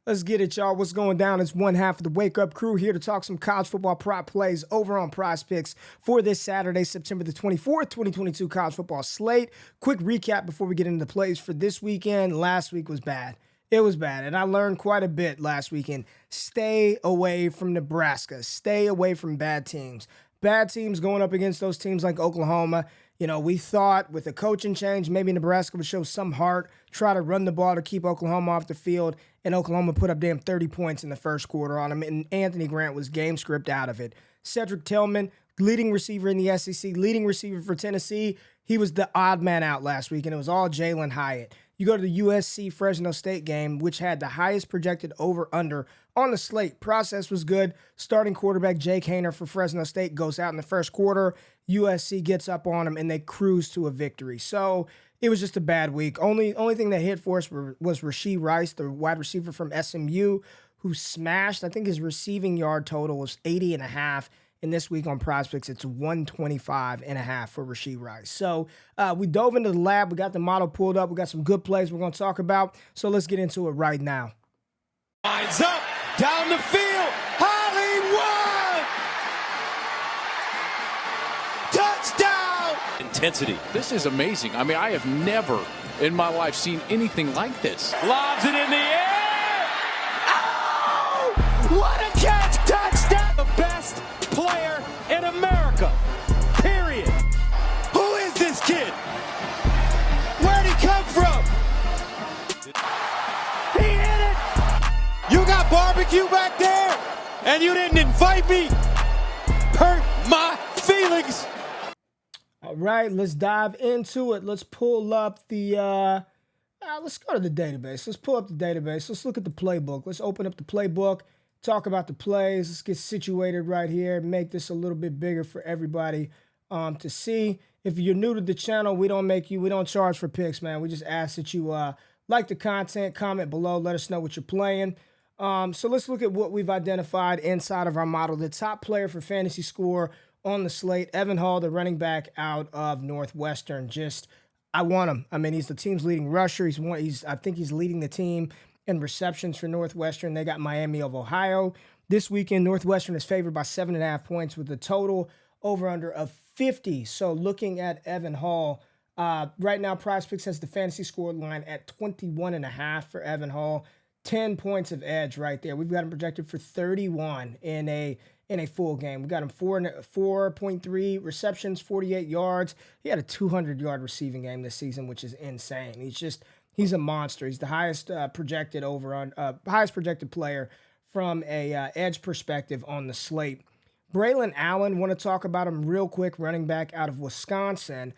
Let's get it, y'all. What's going down? It's one half of the Wake Up Crew here to talk some college football prop plays over on Prize Picks for this Saturday, September the 24th, 2022 college football slate. Quick recap before we get into the plays for this weekend. Last week was bad. It was bad, and I learned quite a bit last weekend. Stay away from Nebraska. Stay away from bad teams. Bad teams going up against those teams like Oklahoma. You know, we thought with a coaching change, maybe Nebraska would show some heart, try to run the ball to keep Oklahoma off the field, and Oklahoma put up damn 30 points in the first quarter on them, and Anthony Grant was game script out of it. Cedric Tillman, leading receiver in the SEC, leading receiver for Tennessee, he was the odd man out last week, and it was all Jalen Hyatt. You go to the USC-Fresno State game, which had the highest projected over-under on the slate. Process was good. Starting quarterback Jake Haener for Fresno State goes out in the first quarter. USC gets up on him, and they cruise to a victory. So it was just a bad week. Only thing that hit for us was Rashee Rice, the wide receiver from SMU, who smashed. I think his receiving yard total was 80.5. And this week on PrizePicks, it's 125.5 for Rashee Rice. So we dove into the lab. We got the model pulled up. We got some good plays we're going to talk about. So let's get into it right now. Lines up, down the field, Hollywood! Touchdown! Intensity. This is amazing. I mean, I have never in my life seen anything like this. Lobs it in the air! Oh! What a catch! Touchdown! The best player in America. Period. Who is this kid? Where'd he come from? He hit it! You got barbecue back there, and you didn't invite me? Hurt my feelings. All right, let's dive into it. Let's pull up the, let's go to the database. Let's pull up the database. Let's look at the playbook. Let's open up the playbook, talk about the plays. Let's get situated right here, make this a little bit bigger for everybody to see. If you're new to the channel, we don't charge for picks, man. We just ask that you like the content, comment below, let us know what you're playing. So let's look at what we've identified inside of our model. The top player for fantasy score on the slate, Evan Hall, the running back out of Northwestern. I want him. I mean, he's the team's leading rusher. I think he's leading the team in receptions for Northwestern. They got Miami of Ohio. This weekend, Northwestern is favored by 7.5 points with a total over-under of 50. So looking at Evan Hall, right now, PrizePicks has the fantasy score line at 21.5 for Evan Hall. 10 points of edge right there. We've got him projected for 31 in a full game. We got him 4.3 receptions, 48 yards. He had a 200-yard receiving game this season, which is insane. He's a monster. He's the highest projected player from a edge perspective on the slate. Braylon Allen, want to talk about him real quick, running back out of Wisconsin.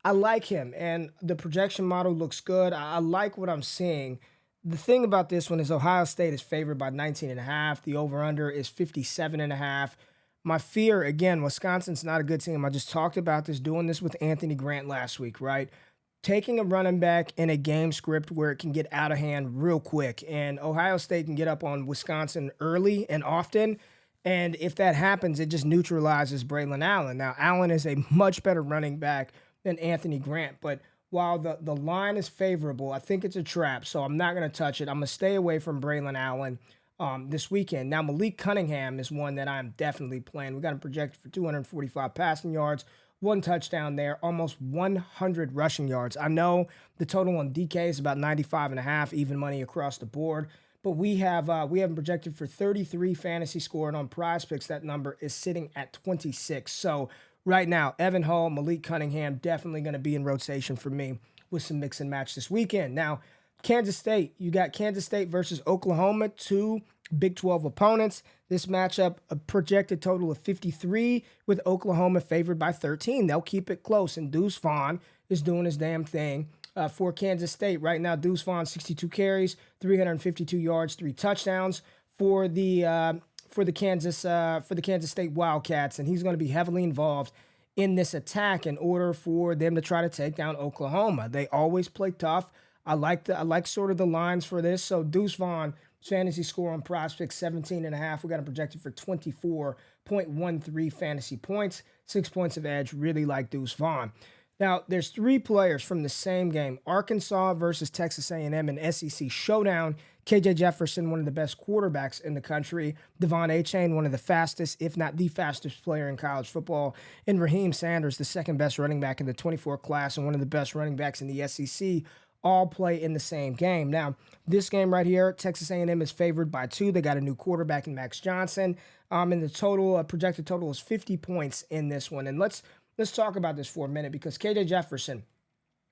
I like him, and the projection model looks good. I like what I'm seeing. The thing about this one is Ohio State is favored by 19.5. The over-under is 57.5. My fear, again, Wisconsin's not a good team. I just talked about this, doing this with Anthony Grant last week, right? Taking a running back in a game script where it can get out of hand real quick. And Ohio State can get up on Wisconsin early and often. And if that happens, it just neutralizes Braylon Allen. Now, Allen is a much better running back than Anthony Grant, but while the line is favorable, I think it's a trap, so I'm not going to touch it. I'm going to stay away from Braylon Allen this weekend. Now, Malik Cunningham is one that I'm definitely playing. We got him projected for 245 passing yards, 1 touchdown there, almost 100 rushing yards. I know the total on DK is about 95.5, even money across the board, but we have him projected for 33 fantasy scored on PrizePicks. That number is sitting at 26. So right now, Evan Hall, Malik Cunningham, definitely going to be in rotation for me with some mix and match this weekend. Now, Kansas State, you got Kansas State versus Oklahoma, 2 Big 12 opponents. This matchup, a projected total of 53 with Oklahoma favored by 13. They'll keep it close, and Deuce Vaughn is doing his damn thing for Kansas State. Right now, Deuce Vaughn, 62 carries, 352 yards, 3 touchdowns for the Kansas State Wildcats, and he's going to be heavily involved in this attack in order for them to try to take down Oklahoma. They always play tough. I like sort of the lines for this. So Deuce Vaughn, fantasy score on PrizePicks 17.5. We got him projected for 24.13 fantasy points, 6 points of edge. Really like Deuce Vaughn. Now, there's 3 players from the same game, Arkansas versus Texas A&M, an SEC showdown KJ Jefferson, one of the best quarterbacks in the country. Devon Achane, one of the fastest, if not the fastest player in college football. And Raheem Sanders, the second best running back in the 24 class and one of the best running backs in the SEC, all play in the same game. Now, this game right here, Texas A&M is favored by 2. They got a new quarterback in Max Johnson. And the total, projected total is 50 points in this one. And let's talk about this for a minute because KJ Jefferson,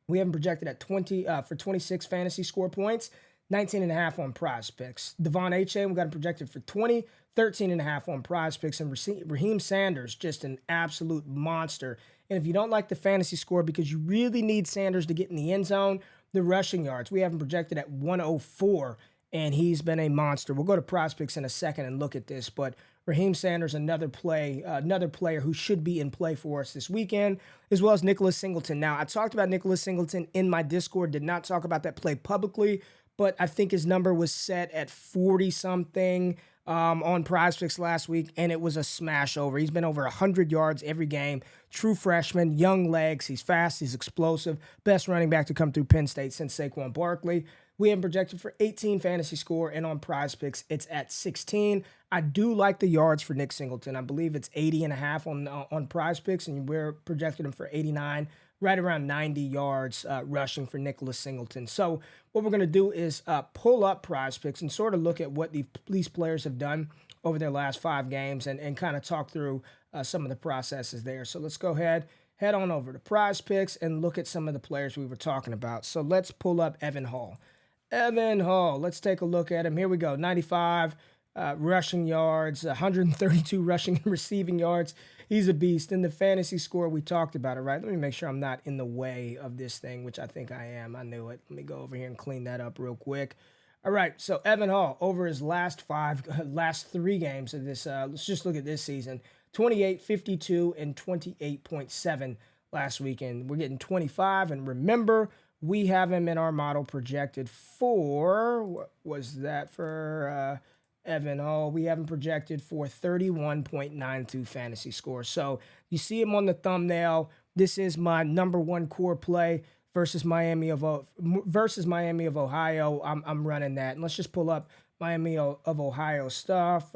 we have him projected at 20 for 26 fantasy score points, 19.5 on PrizePicks. Devon Achane, we got him projected for 20, 13.5 on PrizePicks. And Raheem Sanders, just an absolute monster. And if you don't like the fantasy score because you really need Sanders to get in the end zone, the rushing yards, we have him projected at 104, and he's been a monster. We'll go to PrizePicks in a second and look at this, but Raheem Sanders, another player who should be in play for us this weekend, as well as Nicholas Singleton. Now, I talked about Nicholas Singleton in my Discord, did not talk about that play publicly, but I think his number was set at 40-something on PrizePicks last week, and it was a smash over. He's been over 100 yards every game. True freshman, young legs. He's fast. He's explosive. Best running back to come through Penn State since Saquon Barkley. We have him projected for 18 fantasy score, and on PrizePicks, it's at 16. I do like the yards for Nick Singleton. I believe it's 80.5 on PrizePicks, and we're projecting him for 89, right around 90 yards rushing for Nicholas Singleton. So what we're going to do is pull up PrizePicks and sort of look at what these players have done over their last 5 games and kind of talk through some of the processes there. So let's go ahead, head on over to PrizePicks and look at some of the players we were talking about. So let's pull up Evan Hall. Evan Hall, let's take a look at him. Here we go, 95 rushing yards, 132 rushing and receiving yards. He's a beast. In the fantasy score, we talked about it, right? Let me make sure I'm not in the way of this thing, which I think I am. I knew it. Let me go over here and clean that up real quick. All right, so Evan Hall, over his last 3 games of this, let's just look at this season, 28, 52, and 28.7 last weekend. We're getting 25, and remember, we have him in our model projected for, what was that for Evan Hall? We have him projected for 31.92 fantasy score. So you see him on the thumbnail. This is my number 1 core play versus Miami of Ohio. I'm running that. And let's just pull up Miami of Ohio stuff.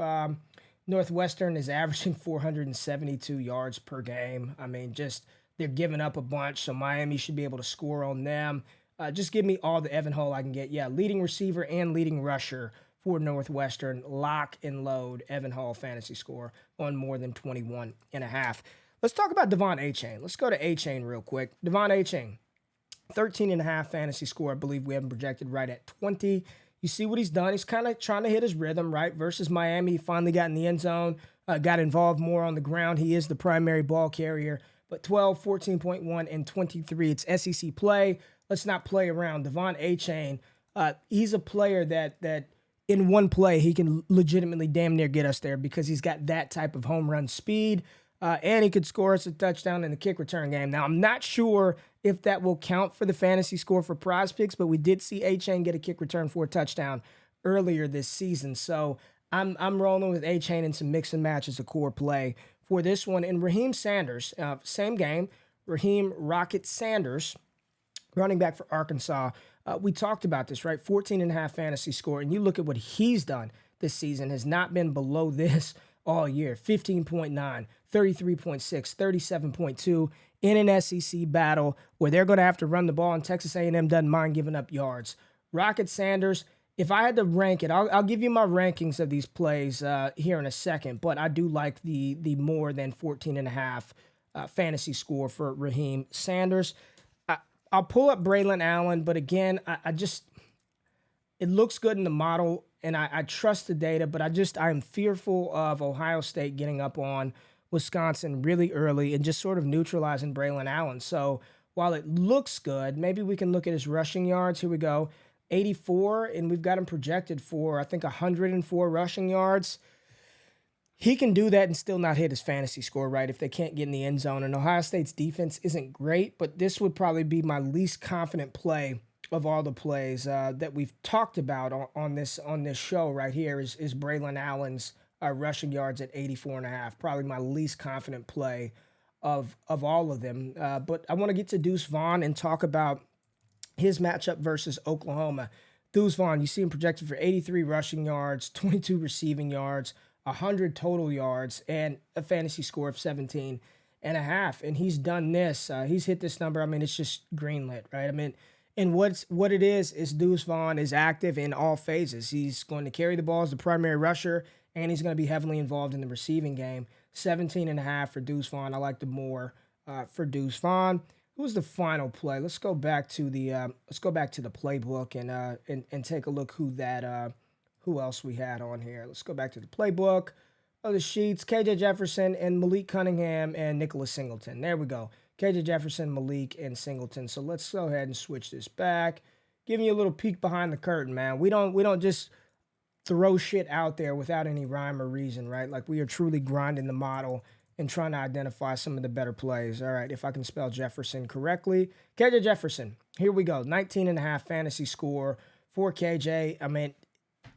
Northwestern is averaging 472 yards per game. I mean, just they're giving up a bunch, so Miami should be able to score on them. Just give me all the Evan Hall I can get. Yeah, leading receiver and leading rusher for Northwestern. Lock and load Evan Hall fantasy score on more than 21.5. Let's talk about Devon Achane. Let's go to Achane real quick. Devon Achane, 13.5 fantasy score. I believe we have him projected right at 20. You see what he's done. He's kind of trying to hit his rhythm, right? Versus Miami, he finally got in the end zone, got involved more on the ground. He is the primary ball carrier. But 12, 14.1, and 23, it's SEC play. Let's not play around. Devon Achane, he's a player that in one play, he can legitimately damn near get us there because he's got that type of home run speed, and he could score us a touchdown in the kick return game. Now, I'm not sure if that will count for the fantasy score for PrizePicks, but we did see Achane get a kick return for a touchdown earlier this season. So I'm rolling with Achane and some mix and match as a core play for this one. And Raheem Sanders, same game, Raheem Rocket Sanders, running back for Arkansas. We talked about this, right? 14.5 fantasy score. And you look at what he's done this season, has not been below this all year. 15.9, 33.6, 37.2 in an SEC battle where they're going to have to run the ball, and Texas A&M doesn't mind giving up yards. Rocket Sanders, if I had to rank it, I'll give you my rankings of these plays here in a second, but I do like the more than 14.5 fantasy score for Raheem Sanders. I'll pull up Braylon Allen, but again, it looks good in the model, and I trust the data, but I'm fearful of Ohio State getting up on Wisconsin really early and just sort of neutralizing Braylon Allen. So while it looks good, maybe we can look at his rushing yards. Here we go. 84, and we've got him projected for, I think, 104 rushing yards. He can do that and still not hit his fantasy score, right, if they can't get in the end zone. And Ohio State's defense isn't great, but this would probably be my least confident play of all the plays that we've talked about on this show right here is Braylon Allen's rushing yards at 84.5. Probably my least confident play of all of them. But I want to get to Deuce Vaughn and talk about his matchup versus Oklahoma Deuce Vaughn, you see him projected for 83 rushing yards, 22 receiving yards, 100 total yards, and a fantasy score of 17.5. And he's done this. He's hit this number. I mean, it's just greenlit, right? I mean, and what it is Deuce Vaughn is active in all phases. He's going to carry the ball as the primary rusher, and he's going to be heavily involved in the receiving game. 17.5 for Deuce Vaughn. I like the more for Deuce Vaughn. Who was the final play? Let's go back to the playbook and take a look who else we had on here. Let's go back to the playbook. Oh, the sheets. KJ Jefferson and Malik Cunningham and Nicholas Singleton. There we go. KJ Jefferson, Malik, and Singleton. So let's go ahead and switch this back. Giving you a little peek behind the curtain, man. We don't just throw shit out there without any rhyme or reason, right? Like, we are truly grinding the model and trying to identify some of the better plays. All right, if I can spell Jefferson correctly. KJ Jefferson, here we go. 19.5 fantasy score for KJ. I mean,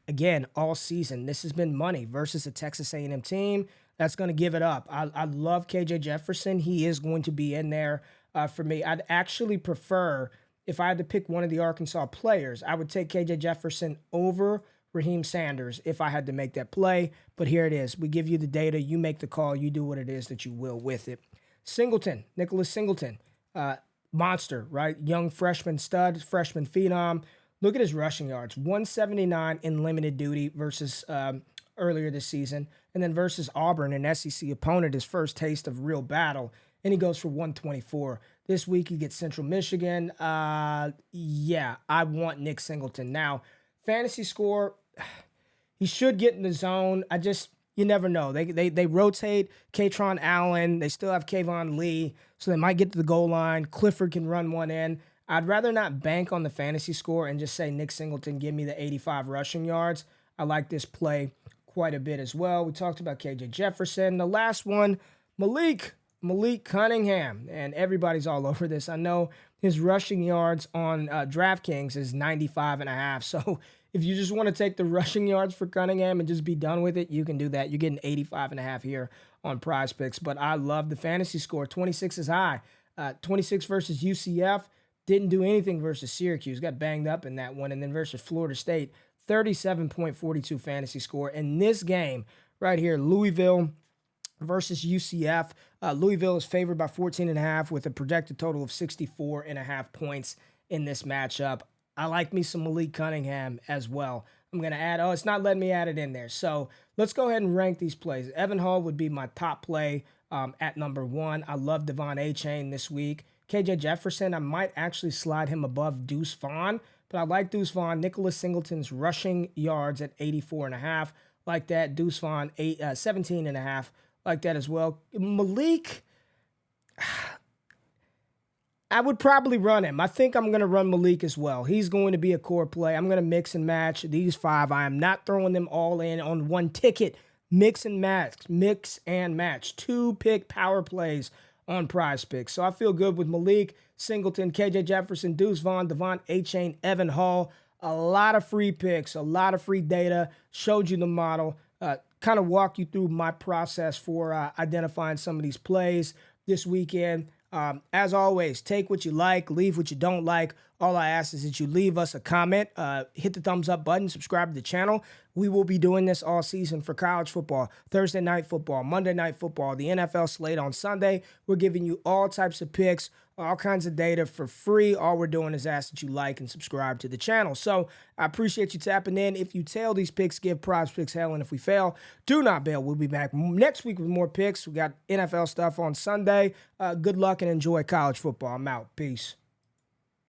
again, all season, this has been money versus a Texas A&M team that's going to give it up. I love KJ Jefferson. He is going to be in there for me. I'd actually prefer, if I had to pick one of the Arkansas players, I would take KJ Jefferson over Raheem Sanders if I had to make that play. But here it is. We give you the data. You make the call. You do what it is that you will with it. Singleton, Nicholas Singleton, monster, right? Young freshman stud, freshman phenom. Look at his rushing yards. 179 in limited duty versus earlier this season. And then versus Auburn, an SEC opponent, his first taste of real battle. And he goes for 124. This week he gets Central Michigan. Yeah, I want Nick Singleton. Now, fantasy score, he should get in the zone. You never know. They rotate Katron Allen. They still have Kayvon Lee, so they might get to the goal line. Clifford can run one in. I'd rather not bank on the fantasy score and just say Nick Singleton, give me the 85 rushing yards. I like this play quite a bit as well. We talked about KJ Jefferson. The last one, Malik Cunningham, and everybody's all over this. I know his rushing yards on DraftKings is 95.5. So if you just want to take the rushing yards for Cunningham and just be done with it, you can do that. You're getting 85.5 here on PrizePicks. But I love the fantasy score. 26 is high. 26 versus UCF. Didn't do anything versus Syracuse. Got banged up in that one. And then versus Florida State, 37.42 fantasy score. In this game right here, Louisville versus UCF. Louisville is favored by 14.5 with a projected total of 64.5 points in this matchup. I like me some Malik Cunningham as well. I'm going to add, it's not letting me add it in there. So let's go ahead and rank these plays. Evan Hall would be my top play at number 1. I love Devon A-Chain this week. KJ Jefferson, I might actually slide him above Deuce Vaughn, but I like Deuce Vaughn. Nicholas Singleton's rushing yards at 84.5. Like that. Deuce Vaughn, 17.5. Like that as well. Malik, I would probably run him. I think I'm going to run Malik as well. He's going to be a core play. I'm going to mix and match these 5. I am not throwing them all in on one ticket. Mix and match. 2-pick power plays on PrizePicks. So I feel good with Malik, Singleton, KJ Jefferson, Deuce Vaughn, Devon A-Chain, Evan Hall. A lot of free picks, a lot of free data. Showed you the model. Kind of walk you through my process for identifying some of these plays this weekend. As always, take what you like, leave what you don't like. All I ask is that you leave us a comment, hit the thumbs up button, subscribe to the channel. We will be doing this all season for college football, Thursday night football, Monday night football, the NFL slate on Sunday. We're giving you all types of picks, all kinds of data for free. All we're doing is ask that you like and subscribe to the channel. So I appreciate you tapping in. If you tail these picks, give PrizePicks hell. And if we fail, do not bail. We'll be back next week with more picks. We got NFL stuff on Sunday. Good luck and enjoy college football. I'm out. Peace.